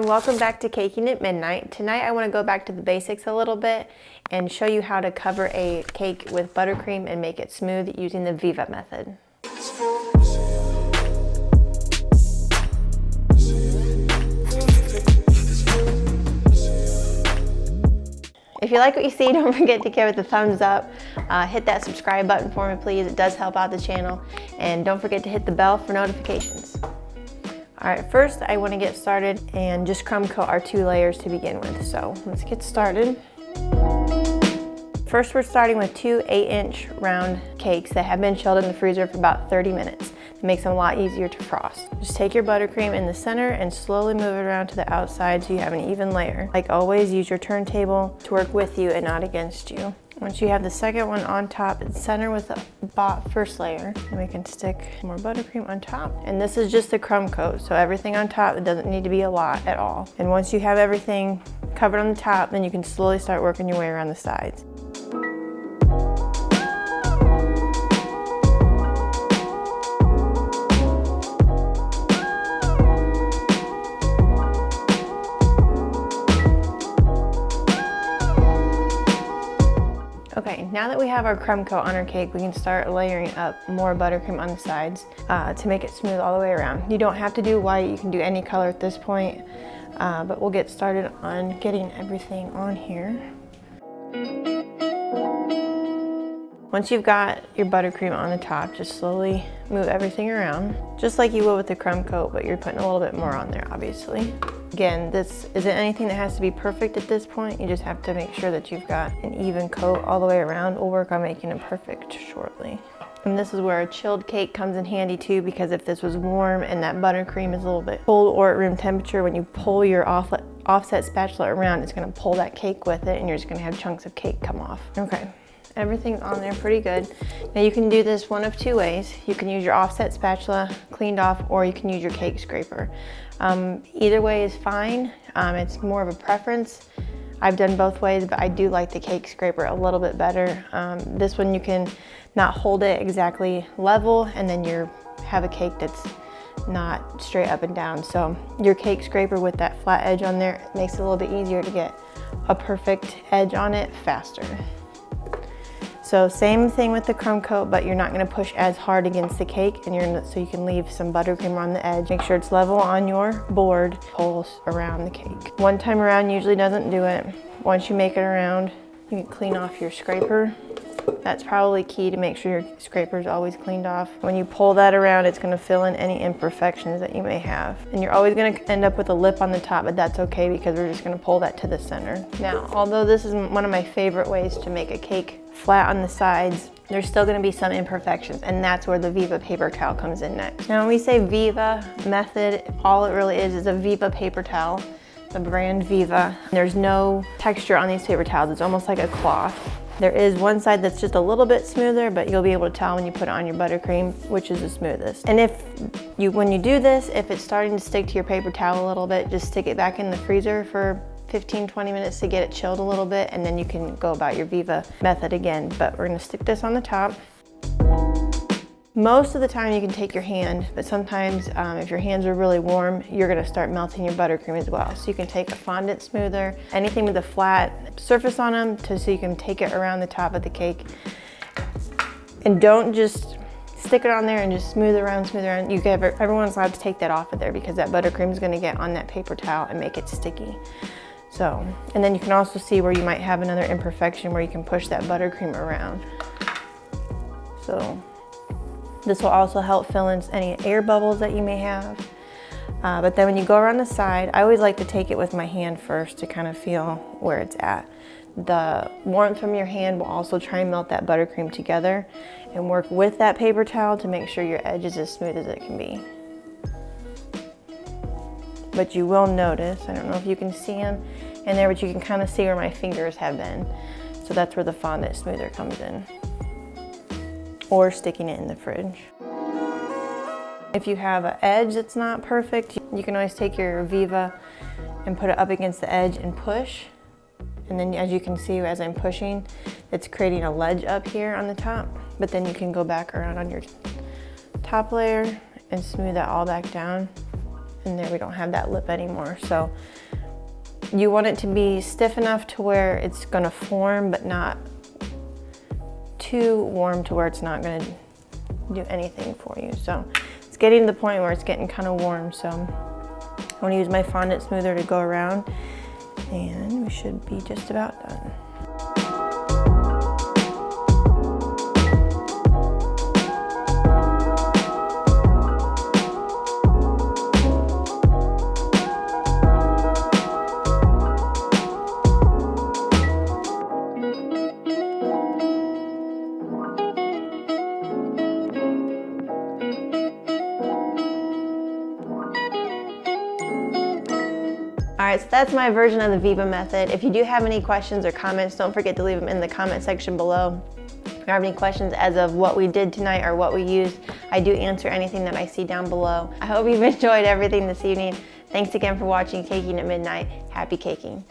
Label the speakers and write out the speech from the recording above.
Speaker 1: Welcome back to Caking at Midnight. Tonight I want to go back to the basics a little bit and show you how to cover a cake with buttercream and make it smooth using the Viva method. If you like what you see, don't forget to give it the thumbs up. Hit that subscribe button for me, please. It does help out the channel. And don't forget to hit the bell for notifications. All right, first I want to get started and just crumb coat our 2 layers to begin with. So let's get started. First, we're starting with 2 8-inch round cakes that have been chilled in the freezer for about 30 minutes. It makes them a lot easier to frost. Just take your buttercream in the center and slowly move it around to the outside so you have an even layer. Like always, use your turntable to work with you and not against you. Once you have the second one on top and center with the first layer, and we can stick more buttercream on top. And this is just the crumb coat, so everything on top, it doesn't need to be a lot at all. And once you have everything covered on the top, then you can slowly start working your way around the sides. Okay, now that we have our crumb coat on our cake, we can start layering up more buttercream on the sides to make it smooth all the way around. You don't have to do white, you can do any color at this point, but we'll get started on getting everything on here. Once you've got your buttercream on the top, just slowly move everything around, just like you would with the crumb coat, but you're putting a little bit more on there, obviously. Again, this isn't anything that has to be perfect at this point. You just have to make sure that you've got an even coat all the way around. We'll work on making it perfect shortly. And this is where a chilled cake comes in handy too, because if this was warm and that buttercream is a little bit cold or at room temperature, when you pull your offset spatula around, it's gonna pull that cake with it and you're just gonna have chunks of cake come off. Okay. Everything's on there pretty good. Now you can do this one of 2 ways. You can use your offset spatula cleaned off, or you can use your cake scraper. Either way is fine. It's more of a preference. I've done both ways, but I do like the cake scraper a little bit better. This one you can not hold it exactly level, and then you have a cake that's not straight up and down. So your cake scraper with that flat edge on there makes it a little bit easier to get a perfect edge on it faster. So same thing with the crumb coat, but you're not gonna push as hard against the cake, and so you can leave some buttercream on the edge. Make sure it's level on your board, pull around the cake. One time around usually doesn't do it. Once you make it around, you can clean off your scraper. That's probably key, to make sure your scraper is always cleaned off. When you pull that around, it's gonna fill in any imperfections that you may have. And you're always gonna end up with a lip on the top, but that's okay because we're just gonna pull that to the center. Now, although this is one of my favorite ways to make a cake flat on the sides, there's still gonna be some imperfections, and that's where the Viva paper towel comes in next. Now, when we say Viva method, all it really is a Viva paper towel, the brand Viva. There's no texture on these paper towels. It's almost like a cloth. There is one side that's just a little bit smoother, but you'll be able to tell when you put it on your buttercream which is the smoothest. And when you do this, if it's starting to stick to your paper towel a little bit, just stick it back in the freezer for 15-20 minutes to get it chilled a little bit, and then you can go about your Viva method again. But we're gonna stick this on the top. Most of the time you can take your hand, but sometimes if your hands are really warm, you're gonna start melting your buttercream as well. So you can take a fondant smoother, anything with a flat surface on them, so you can take it around the top of the cake. And don't just stick it on there and just smooth around. Everyone's allowed to take that off of there, because that buttercream is gonna get on that paper towel and make it sticky. So, and then you can also see where you might have another imperfection where you can push that buttercream around. So this will also help fill in any air bubbles that you may have. But then when you go around the side, I always like to take it with my hand first to kind of feel where it's at. The warmth from your hand will also try and melt that buttercream together and work with that paper towel to make sure your edge is as smooth as it can be. But you will notice, I don't know if you can see them in there, but you can kind of see where my fingers have been. So that's where the fondant smoother comes in. Or sticking it in the fridge. If you have an edge that's not perfect, you can always take your Viva and put it up against the edge and push. And then as you can see, as I'm pushing, it's creating a ledge up here on the top. But then you can go back around on your top layer and smooth that all back down. and there we don't have that lip anymore. So you want it to be stiff enough to where it's gonna form, but not too warm to where it's not gonna do anything for you. So it's getting to the point where it's getting kind of warm. So I wanna use my fondant smoother to go around, and we should be just about done. All right, so that's my version of the Viva method. If you do have any questions or comments, don't forget to leave them in the comment section below. If you have any questions as of what we did tonight or what we used, I do answer anything that I see down below. I hope you've enjoyed everything this evening. Thanks again for watching Caking at Midnight. Happy caking.